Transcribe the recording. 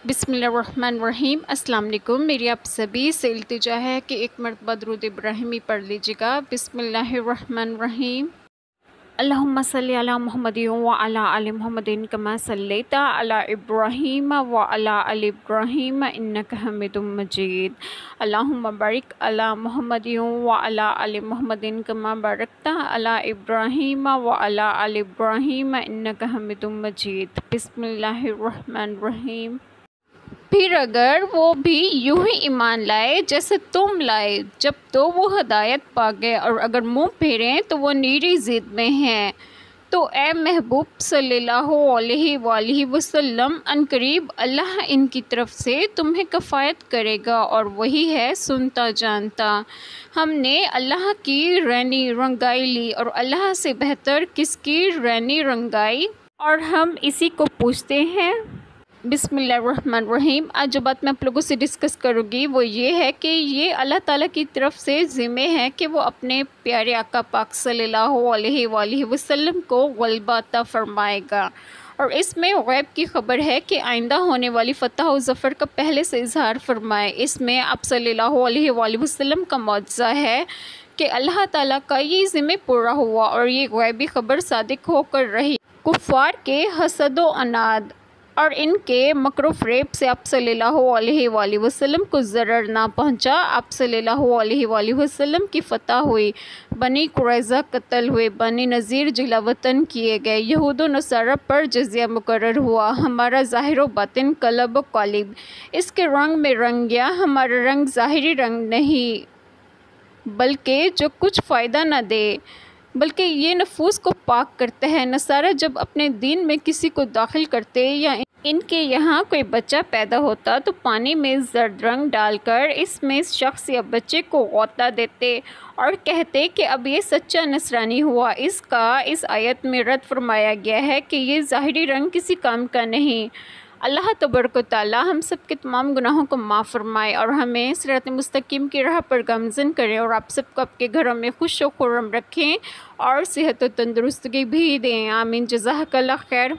بسم اللہ الرحمن الرحیم۔ السلام علیکم۔ میری آپ سبھی سے التجا ہے کہ ایک مرتبہ درود ابراہیمی پڑھ لیجیے گا۔ بسم اللہ الرحمن الرحیم۔ اللہم صلی علی محمد وعلی آل محمد کما صلیت علی ابراہیم وعلی آل ابراہیم انک حمید مجید۔ اللہم بارک علی محمد وعلی آل محمد کما بارکت علی ابراہیم وعلی آل ابراہیم انک حمید مجید۔ بسم اللہ الرحمن الرحیم۔ پھر اگر وہ بھی یوں ہی ایمان لائے جیسے تم لائے، جب تو وہ ہدایت پا گئے، اور اگر منہ پھیریں تو وہ نیری ضد میں ہیں۔ تو اے محبوب صلی اللہ علیہ وآلہ وسلم، عنقریب اللہ ان کی طرف سے تمہیں کفایت کرے گا، اور وہی ہے سنتا جانتا۔ ہم نے اللہ کی رینی رنگائی لی، اور اللہ سے بہتر کس کی رینی رنگائی، اور ہم اسی کو پوچھتے ہیں۔ بسم اللہ الرحمن الرحیم۔ آج جو بات میں آپ لوگوں سے ڈسکس کروں گی وہ یہ ہے کہ یہ اللہ تعالیٰ کی طرف سے ذمہ ہے کہ وہ اپنے پیارے آقا پاک صلی اللہ علیہ وآلہ وسلم کو غلبہ عطا فرمائے گا، اور اس میں غیب کی خبر ہے کہ آئندہ ہونے والی فتح و ظفر کا پہلے سے اظہار فرمائے۔ اس میں آپ صلی اللہ علیہ وآلہ وسلم کا معجزہ ہے کہ اللہ تعالیٰ کا یہ ذمہ پورا ہوا، اور یہ غیبی خبر صادق ہو کر رہی۔ کفار کے حسد و عناد اور ان کے مکر و فریب سے آپ صلی اللہ علیہ وآلہ وسلم کو ضرر نہ پہنچا۔ آپ صلی اللہ علیہ وآلہ وسلم کی فتح ہوئی، بنی قریظہ قتل ہوئے، بنی نذیر جلا وطن کیے گئے، یہود و نصارہ پر جزیہ مقرر ہوا۔ ہمارا ظاہر و باطن قلب و قالب، اس کے رنگ میں رنگ گیا۔ ہمارا رنگ ظاہری رنگ نہیں بلکہ جو کچھ فائدہ نہ دے، بلکہ یہ نفوس کو پاک کرتا ہے۔ نصارہ جب اپنے دین میں کسی کو داخل کرتے یا ان کے یہاں کوئی بچہ پیدا ہوتا تو پانی میں زرد رنگ ڈال کر اس میں شخص یا بچے کو غوطہ دیتے اور کہتے کہ اب یہ سچا نصرانی ہوا۔ اس کا اس آیت میں رد فرمایا گیا ہے کہ یہ ظاہری رنگ کسی کام کا نہیں۔ اللہ تبارک و تعالی ہم سب کے تمام گناہوں کو معاف فرمائے، اور ہمیں صراط مستقیم کی راہ پر گامزن کرے، اور آپ سب کو آپ کے گھروں میں خوش و خرم رکھیں اور صحت و تندرستگی بھی دیں۔ آمین۔ جزاک اللہ خیر۔